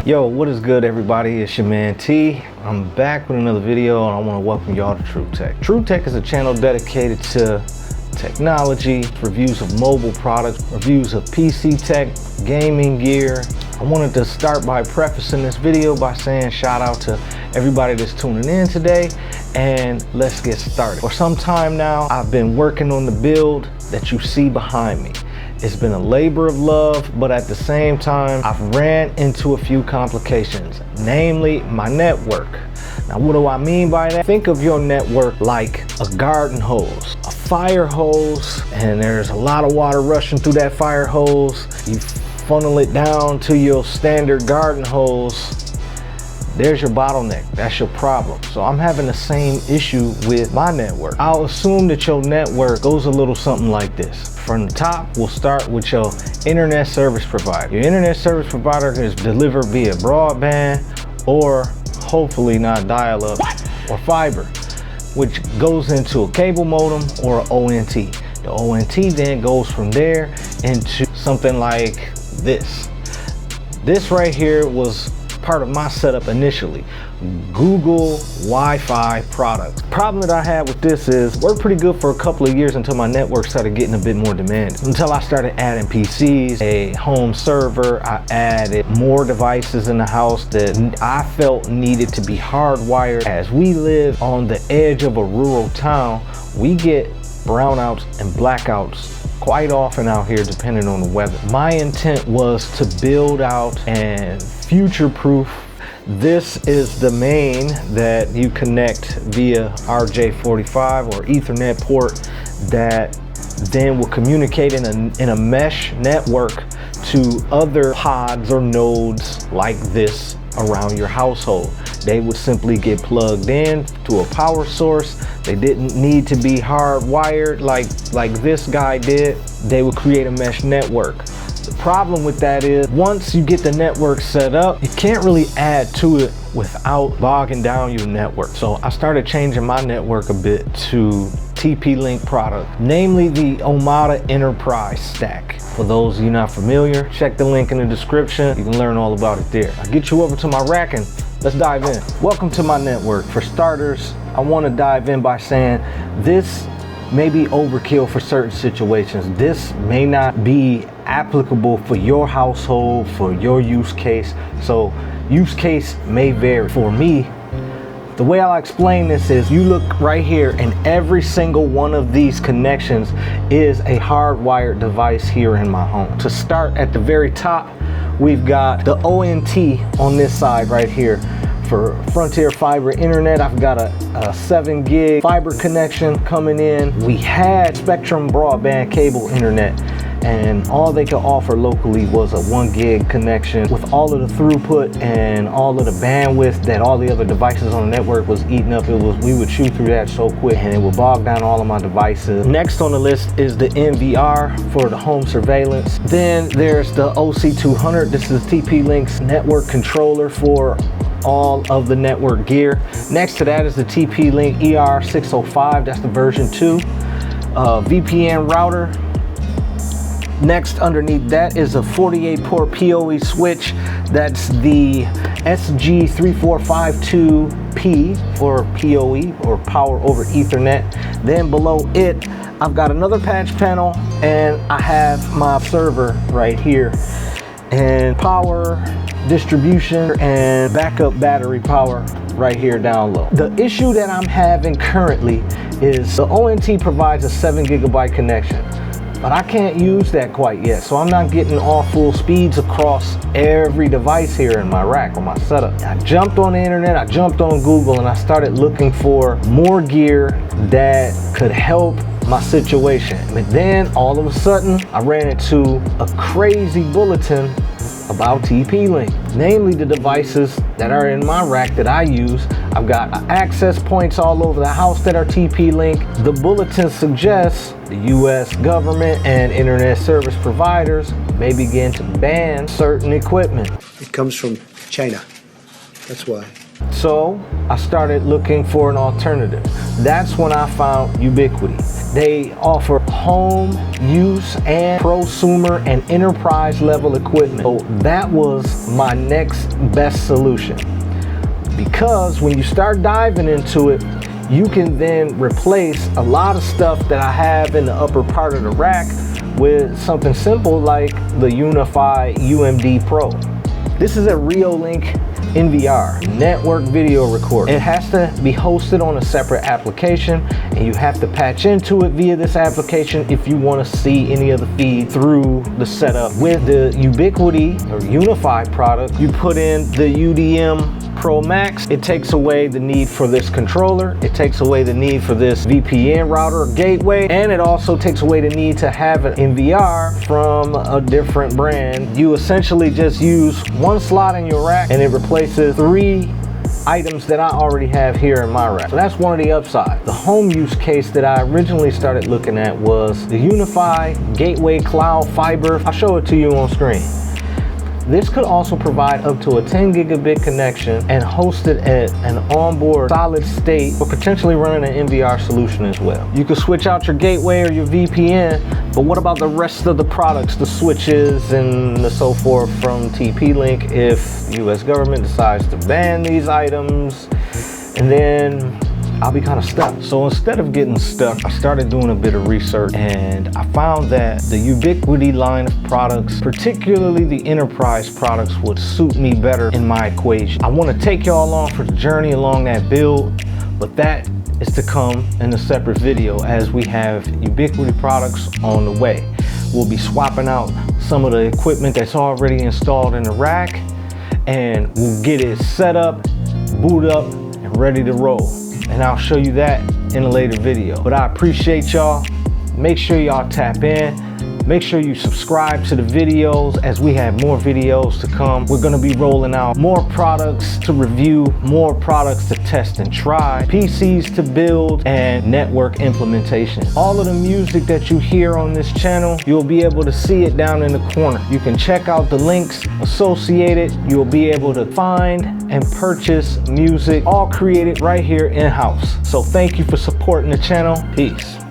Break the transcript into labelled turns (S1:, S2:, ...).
S1: Yo, what is good, everybody? It's your man T. I'm back with another video and I want to welcome y'all to True Tech. True Tech is a channel dedicated to technology, reviews of mobile products, reviews of PC tech, gaming gear. I wanted to start by prefacing this video by saying shout out to everybody that's tuning in today, and let's get started. For some time now, I've been working on the build that you see behind me. It's been a labor of love, but at the same time, I've ran into a few complications, namely my network. Now, what do I mean by that? Think of your network like a garden hose, a fire hose, and there's a lot of water rushing through that fire hose. You funnel it down to your standard garden hose. There's your bottleneck. That's your problem. So I'm having the same issue with my network. I'll assume that your network goes a little something like this. From the top, we'll start with your internet service provider. Your internet service provider is delivered via broadband or hopefully not dial-up or fiber, which goes into a cable modem or an ONT. The ONT then goes from there into something like this. This right here was part of my setup initially. Google Wi-Fi products. Problem that I had with this is worked pretty good for a couple of years until my network started getting a bit more demanding. Until I started adding PCs, a home server, I added more devices in the house that I felt needed to be hardwired. As we live on the edge of a rural town, we get brownouts and blackouts quite often out here depending on the weather. My intent was to build out and future-proof. This is the main that you connect via RJ45 or Ethernet port that then will communicate in a mesh network to other pods or nodes like this around your household. They would simply get plugged in to a power source. They didn't need to be hardwired like this guy did. They would create a mesh network. The problem with that is once you get the network set up, you can't really add to it without bogging down your network. So I started changing my network a bit to TP-Link product, namely the Omada Enterprise stack. For those of you not familiar, check the link in the description. You can learn all about it there. I'll get you over to my rack and let's dive in. Welcome to my network. For starters, I want to dive in by saying this may be overkill for certain situations. This may not be applicable for your household, for your use case. So use case may vary. For me, the way I'll explain this is you look right here and every single one of these connections is a hardwired device here in my home. To start at the very top, we've got the ONT on this side right here. For Frontier Fiber Internet, I've got a 7 gig fiber connection coming in. We had Spectrum broadband cable internet, and all they could offer locally was a 1 gig connection. With all of the throughput and all of the bandwidth that all the other devices on the network was eating up, we would chew through that so quick and it would bog down all of my devices. Next on the list is the NVR for the home surveillance. Then there's the OC200. This is TP-Link's network controller for all of the network gear. Next to that is the TP-Link ER605. That's the version 2 VPN router. Next underneath that is a 48 port PoE switch. That's the SG3452P for PoE or power over Ethernet. Then below it, I've got another patch panel and I have my server right here, and power distribution and backup battery power right here down low. The issue that I'm having currently is the ONT provides a 7 gigabyte connection, but I can't use that quite yet. So I'm not getting all full speeds across every device here in my rack or my setup. I jumped on the internet, I jumped on Google, and I started looking for more gear that could help my situation. But then all of a sudden I ran into a crazy bulletin about TP-Link, namely the devices that are in my rack that I use. I've got access points all over the house that are TP-Link. The bulletin suggests the US government and internet service providers may begin to ban certain equipment.
S2: It comes from China, that's why.
S1: So I started looking for an alternative. That's when I found Ubiquiti. They offer home use and prosumer and enterprise level equipment. So that was my next best solution. Because when you start diving into it, you can then replace a lot of stuff that I have in the upper part of the rack with something simple like the Unifi UMD Pro. This is a Reolink NVR, network video recorder. It has to be hosted on a separate application, and you have to patch into it via this application if you want to see any of the feed through the setup. With the Ubiquiti or Unifi product, you put in the UDM Pro Max. It takes away the need for this controller. It takes away the need for this VPN router or gateway, and it also takes away the need to have an NVR from a different brand. You essentially just use one slot in your rack and it replaces 3 items that I already have here in my rack. So that's one of the upsides. The home use case that I originally started looking at was the Unifi Gateway Cloud Fiber. I'll show it to you on screen. This could also provide up to a 10 gigabit connection and host it at an onboard solid state, or potentially running an NVR solution as well. You could switch out your gateway or your VPN, but what about the rest of the products, the switches and the so forth from TP-Link if the US government decides to ban these items? And then I'll be kind of stuck. So instead of getting stuck, I started doing a bit of research, and I found that the Ubiquiti line of products, particularly the enterprise products, would suit me better in my equation. I want to take y'all along for the journey along that build, but that is to come in a separate video as we have Ubiquiti products on the way. We'll be swapping out some of the equipment that's already installed in the rack, and we'll get it set up, boot up, and ready to roll. And I'll show you that in a later video. But I appreciate y'all. Make sure y'all tap in. Make sure you subscribe to the videos as we have more videos to come. We're gonna be rolling out more products to review, more products to test and try, PCs to build, and network implementation. All of the music that you hear on this channel, you'll be able to see it down in the corner. You can check out the links associated. You'll be able to find and purchase music, all created right here in-house. So thank you for supporting the channel. Peace.